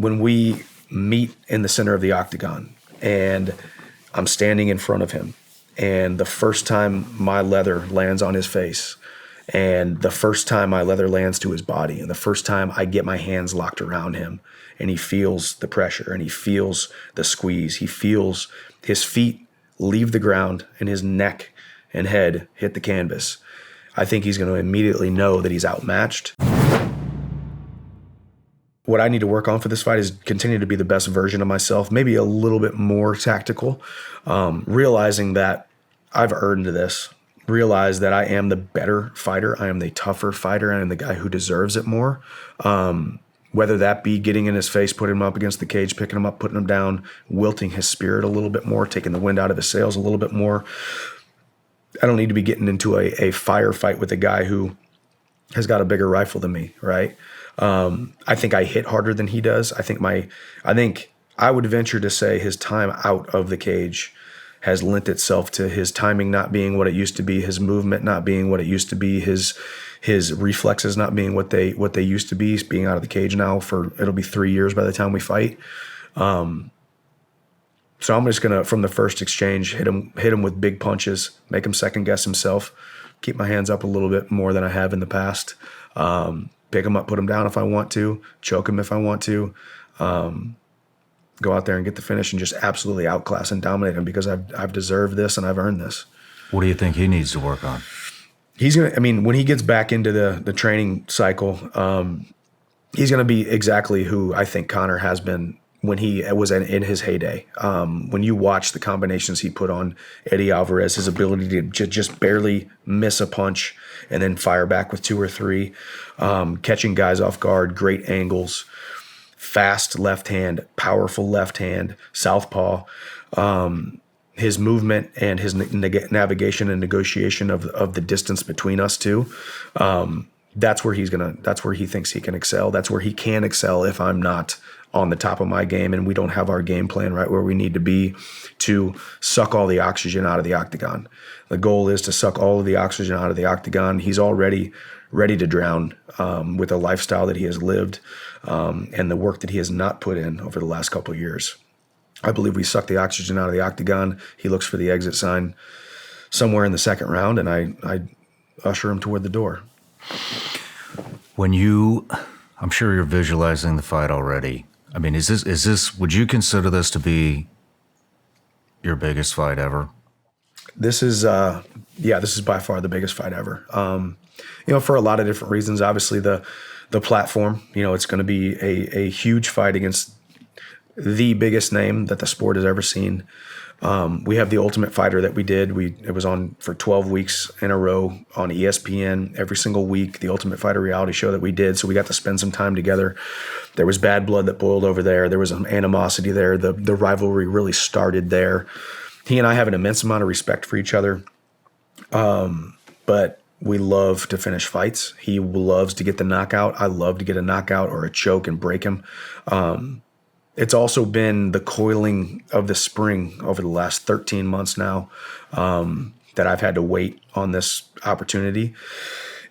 when we meet in the center of the octagon and I'm standing in front of him, and the first time my leather lands on his face, and the first time my leather lands to his body, and the first time I get my hands locked around him, and he feels the pressure, and he feels the squeeze, he feels his feet leave the ground and his neck and head hit the canvas, I think he's going to immediately know that he's outmatched. What I need to work on for this fight is continue to be the best version of myself, maybe a little bit more tactical, realizing that I've earned this, realize that I am the better fighter, I am the tougher fighter, I am the guy who deserves it more. Whether that be getting in his face, putting him up against the cage, picking him up, putting him down, wilting his spirit a little bit more, taking the wind out of his sails a little bit more. I don't need to be getting into a firefight with a guy who has got a bigger rifle than me, right? I think I hit harder than he does. I think I would venture to say his time out of the cage has lent itself to his timing not being what it used to be, his movement not being what it used to be, his reflexes not being what they used to be. He's being out of the cage now it'll be 3 years by the time we fight. So I'm just gonna, from the first exchange, hit him with big punches, make him second guess himself, keep my hands up a little bit more than I have in the past. Pick him up, put him down if I want to, choke him if I want to, go out there and get the finish and just absolutely outclass and dominate him, because I've deserved this and I've earned this. What do you think he needs to work on? When he gets back into the training cycle, he's gonna be exactly who I think Conor has been when he was in his heyday. When you watch the combinations he put on Eddie Alvarez, his ability to just barely miss a punch and then fire back with 2 or 3, catching guys off guard, great angles, fast left hand, powerful left hand, southpaw, his movement and his navigation and negotiation of the distance between us two. That's where he thinks he can excel. That's where he can excel if I'm not on the top of my game and we don't have our game plan right where we need to be to suck all the oxygen out of the octagon. The goal is to suck all of the oxygen out of the octagon. He's already ready to drown with the lifestyle that he has lived and the work that he has not put in over the last couple of years. I believe we suck the oxygen out of the octagon. He looks for the exit sign somewhere in the second round, and I usher him toward the door. I'm sure you're visualizing the fight already. I mean, is this, would you consider this to be your biggest fight ever? This is by far the biggest fight ever. For a lot of different reasons. Obviously the platform, it's going to be a huge fight against the biggest name that the sport has ever seen. We have the Ultimate Fighter that we did. It was on for 12 weeks in a row on ESPN every single week, the Ultimate Fighter reality show that we did. So we got to spend some time together. There was bad blood that boiled over there. There was some animosity there. The rivalry really started there. He and I have an immense amount of respect for each other. But we love to finish fights. He loves to get the knockout. I love to get a knockout or a choke and break him. It's also been the coiling of the spring over the last 13 months now that I've had to wait on this opportunity.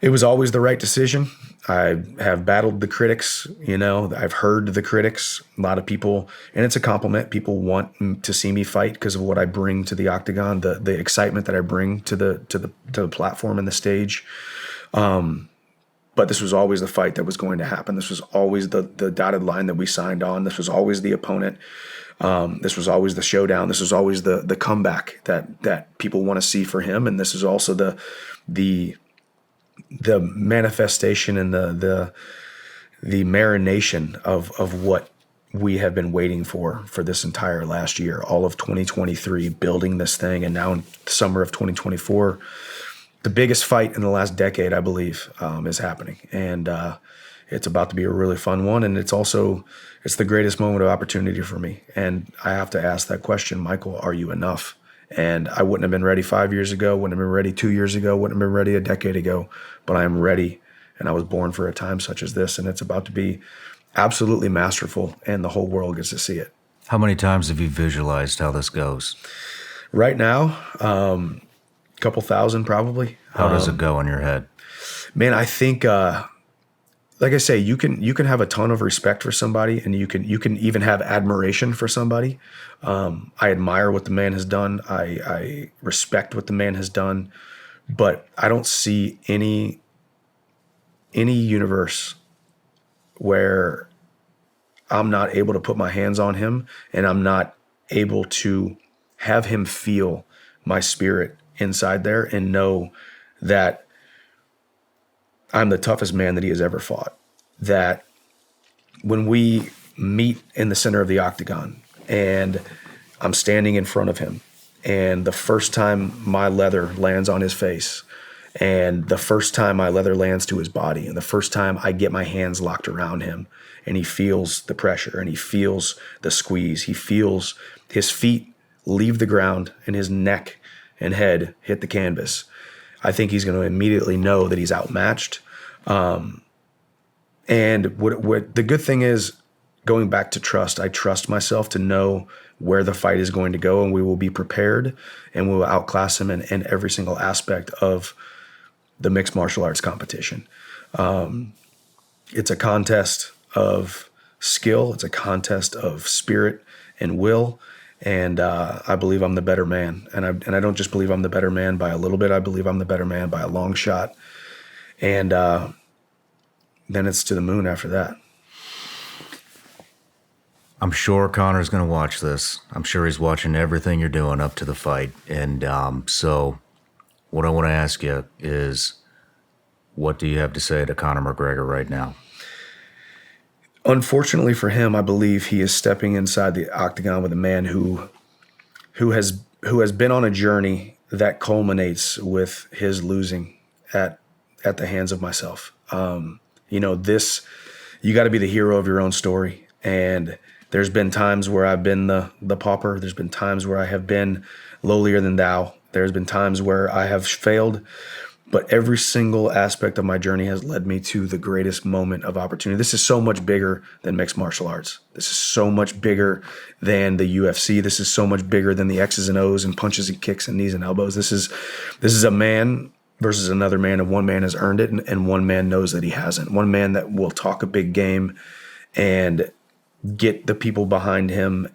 It was always the right decision. I have battled the critics, I've heard the critics. A lot of people, and it's a compliment, people want to see me fight because of what I bring to the octagon, the excitement that I bring to the platform and the stage. But this was always the fight that was going to happen. This was always the dotted line that we signed on. This was always the opponent. This was always the showdown. This was always the comeback that people want to see for him. And this is also the manifestation and the marination of what we have been waiting for this entire last year, all of 2023, building this thing. And now in the summer of 2024, the biggest fight in the last decade, I believe, is happening. And it's about to be a really fun one. And it's the greatest moment of opportunity for me. And I have to ask that question, Michael, are you enough? And I wouldn't have been ready 5 years ago, wouldn't have been ready 2 years ago, wouldn't have been ready a decade ago, but I am ready. And I was born for a time such as this. And it's about to be absolutely masterful. And the whole world gets to see it. How many times have you visualized how this goes? Right now, couple thousand probably. How does it go in your head? Man, I think like I say, you can have a ton of respect for somebody, and you can even have admiration for somebody. I admire what the man has done. I respect what the man has done, but I don't see any universe where I'm not able to put my hands on him and I'm not able to have him feel my spirit inside there and know that I'm the toughest man that he has ever fought. That when we meet in the center of the octagon and I'm standing in front of him, and the first time my leather lands on his face, and the first time my leather lands to his body, and the first time I get my hands locked around him and he feels the pressure and he feels the squeeze, he feels his feet leave the ground and his neck and head hit the canvas, I think he's going to immediately know that he's outmatched. And what the good thing is, going back to trust, I trust myself to know where the fight is going to go, and we will be prepared, and we will outclass him in every single aspect of the mixed martial arts competition. It's a contest of skill. It's a contest of spirit and will. And I believe I'm the better man. And I don't just believe I'm the better man by a little bit. I believe I'm the better man by a long shot. And then it's to the moon after that. I'm sure Conor's going to watch this. I'm sure he's watching everything you're doing up to the fight. And so what I want to ask you is, what do you have to say to Conor McGregor right now? Unfortunately for him, I believe he is stepping inside the octagon with a man who has been on a journey that culminates with his losing at the hands of myself. You got to be the hero of your own story. And there's been times where I've been the pauper. There's been times where I have been lowlier than thou. There's been times where I have failed. But every single aspect of my journey has led me to the greatest moment of opportunity. This is so much bigger than mixed martial arts. This is so much bigger than the UFC. This is so much bigger than the X's and O's and punches and kicks and knees and elbows. This is a man versus another man, and one man has earned it, and one man knows that he hasn't. One man that will talk a big game and get the people behind him,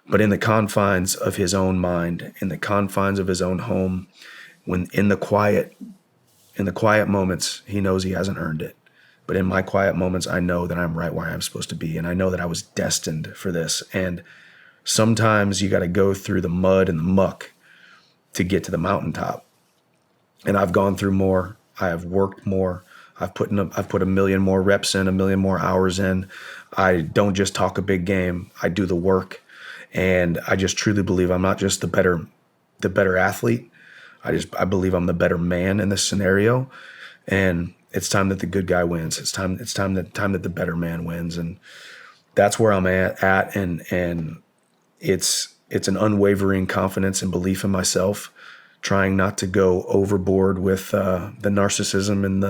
but in the confines of his own mind, in the confines of his own home, when in the quiet moments, he knows he hasn't earned it. But in my quiet moments, I know that I'm right where I'm supposed to be, and I know that I was destined for this. And sometimes you got to go through the mud and the muck to get to the mountaintop. And I've gone through more. I have worked more. I've put a million more reps in, a million more hours in. I don't just talk a big game. I do the work. And I just truly believe I'm not just the better athlete. I believe I'm the better man in this scenario. And it's time that the good guy wins. It's time that the better man wins. And that's where I'm at. And it's an unwavering confidence and belief in myself, trying not to go overboard with the narcissism and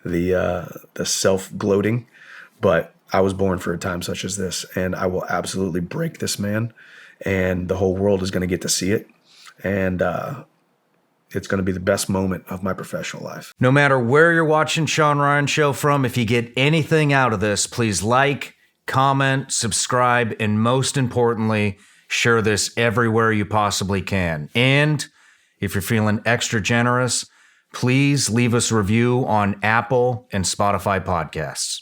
the self-gloating. But I was born for a time such as this, and I will absolutely break this man, and the whole world is going to get to see it. And it's going to be the best moment of my professional life. No matter where you're watching Shawn Ryan Show from, if you get anything out of this, please like, comment, subscribe, and most importantly, share this everywhere you possibly can. And if you're feeling extra generous, please leave us a review on Apple and Spotify podcasts.